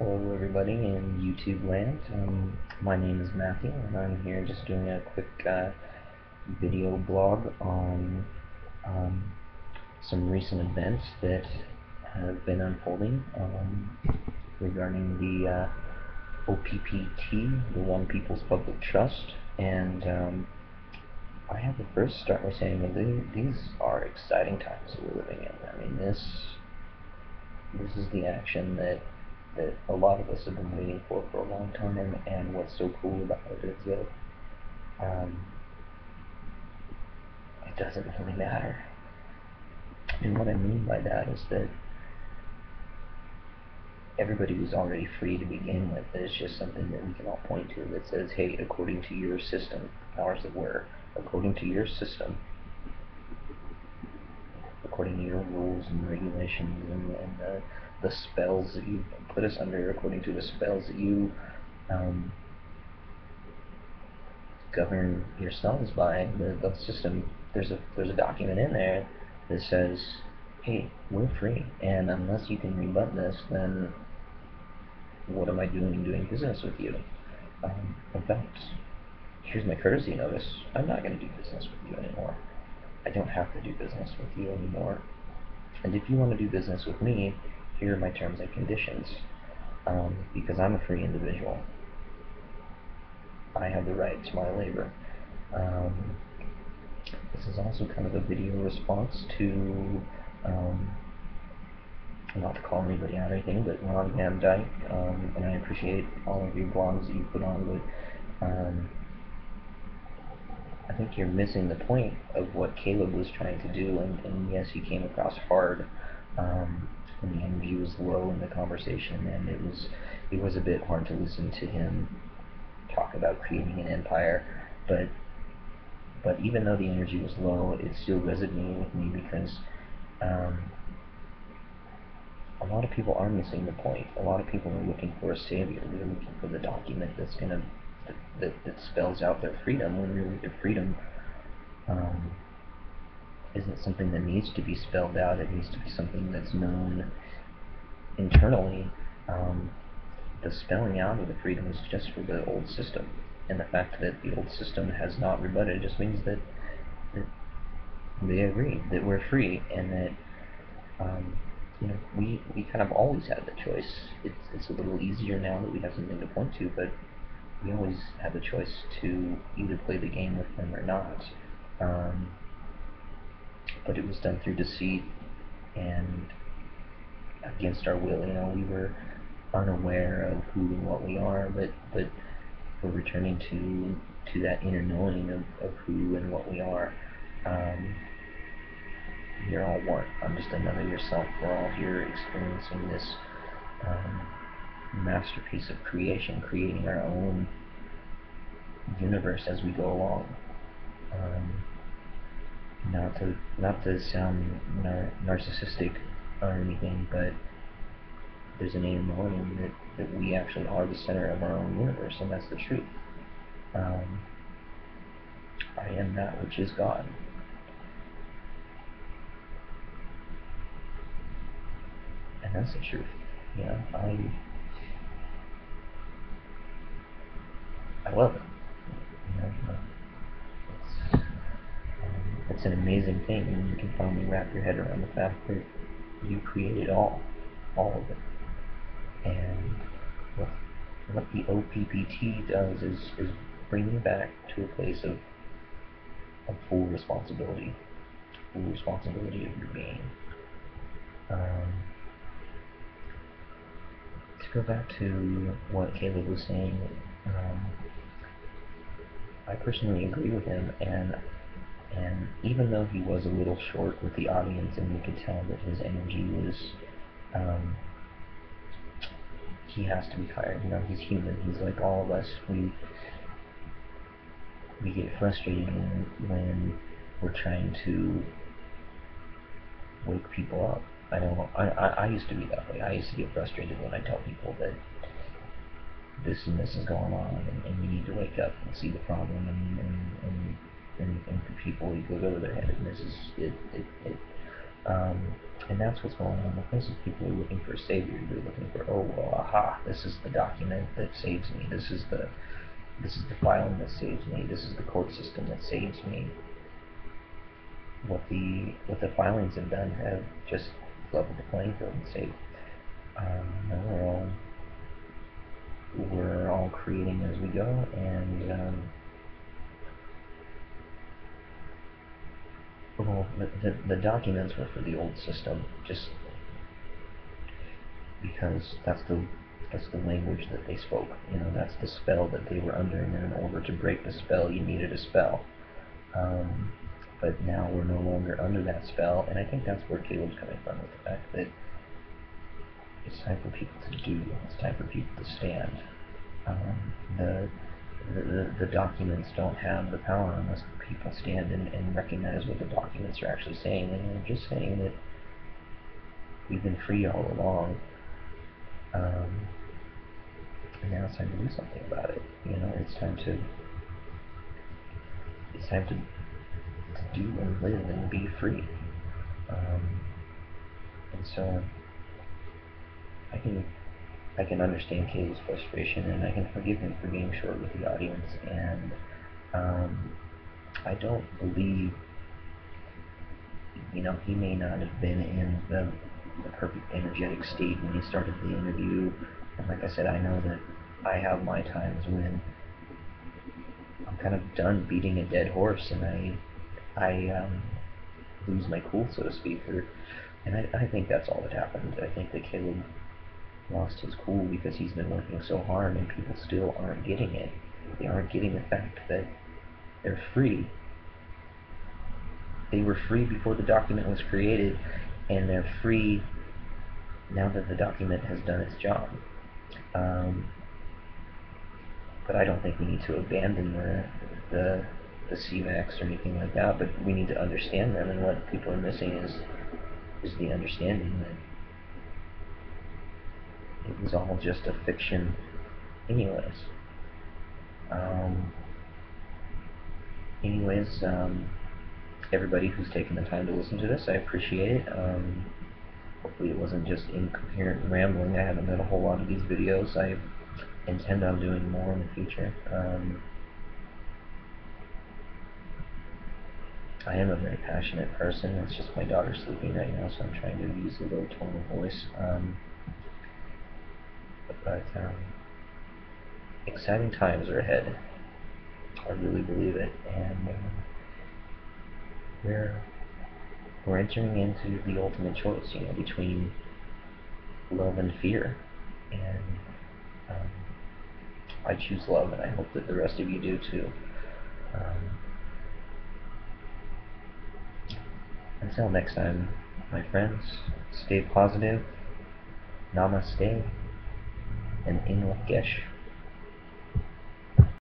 Hello everybody in YouTube land. My name is Matthew and I'm here just doing a quick video blog on some recent events that have been unfolding regarding the Oppt, the One People's Public Trust, and I have to first start by saying that these are exciting times that we're living in. I mean, this is the action that a lot of us have been waiting for a long time, and what's so cool about it is that it doesn't really matter. And what I mean by that is that everybody was already free to begin with. It's just something that we can all point to that says, hey, according to your system, powers that were, according to your system, according to your rules and regulations and the spells that you put us under, according to the spells that you govern yourselves by, the system, there's a document in there that says, hey, we're free, and unless you can rebut this, then what am I doing business with you? In fact, here's my courtesy notice. I'm not going to do business with you anymore. I don't have to do business with you anymore. And if you want to do business with me, here are my terms and conditions. Because I'm a free individual. I have the right to my labor. This is also kind of a video response to, not to call anybody out or anything, but dyke, and I appreciate all of your blogs that you put on, but I think you're missing the point of what Calab was trying to do, and yes, he came across hard, and the energy was low in the conversation, and it was a bit hard to listen to him talk about creating an empire, but even though the energy was low, it still resonated with me because a lot of people are missing the point. A lot of people are looking for a savior. They're looking for the document that's gonna that spells out their freedom, when really their freedom isn't something that needs to be spelled out. It needs to be something that's known internally. The spelling out of the freedom is just for the old system, and the fact that the old system has not rebutted just means that they agree that we're free, and that we kind of always had the choice. It's a little easier now that we have something to point to, but we always had the choice to either play the game with them or not. But it was done through deceit and against our will. We were unaware of who and what we are, but we're returning to that inner knowing of who and what we are. You're all one. I'm just another yourself. We're all here experiencing this masterpiece of creation, creating our own universe as we go along. Not to sound narcissistic or anything, but there's an inner knowing that we actually are the center of our own universe, and that's the truth. I am that which is God. And that's the truth. I love it. It's an amazing thing, and you can finally wrap your head around the fact that you created all of it. And what the OPPT does is bring you back to a place of full responsibility of your being. To go back to what Calab was saying, I personally agree with him, and even though he was a little short with the audience, and you could tell that his energy was, he has to be higher. He's human. He's like all of us. We get frustrated when we're trying to wake people up. I used to be that way. I used to get frustrated when I tell people that this and this is going on, and you need to wake up and see the problem, and for people, it goes over their head, and this is it And that's what's going on with this, is people are looking for a savior. They're looking for, oh, well, aha, this is the document that saves me. This is the filing that saves me. This is the court system that saves me. What the filings have done have just leveled the playing field and say, no, we're all creating as we go, and well, the documents were for the old system, just because that's the language that they spoke. That's the spell that they were under, and in order to break the spell, you needed a spell. But now we're no longer under that spell, and I think that's where Caleb's coming from, with the fact that it's time for people to do. It's time for people to stand. The documents don't have the power unless people stand and recognize what the documents are actually saying, and they're just saying that we've been free all along, and now it's time to do something about it. It's time to do and live and be free. And so I can understand Caleb's frustration, and I can forgive him for being short with the audience. And I don't believe, he may not have been in the perfect energetic state when he started the interview. And like I said, I know that I have my times when I'm kind of done beating a dead horse, and I lose my cool, so to speak. And I think that's all that happened. I think that Caleb lost his cool because he's been working so hard, and people still aren't getting it. They aren't getting the fact that they're free. They were free before the document was created, and they're free now that the document has done its job. But I don't think we need to abandon the CVACs or anything like that, but we need to understand them, and what people are missing is the understanding that it was all just a fiction anyways. Everybody who's taken the time to listen to this, I appreciate it. Hopefully it wasn't just incoherent rambling. I haven't done a whole lot of these videos. I intend on doing more in the future. I am a very passionate person. It's just my daughter's sleeping right now, so I'm trying to use a low tone of voice. But exciting times are ahead. I really believe it, and we're entering into the ultimate choice, between love and fear. And I choose love, and I hope that the rest of you do too. Until next time, my friends, stay positive, namaste, and in Lakesh.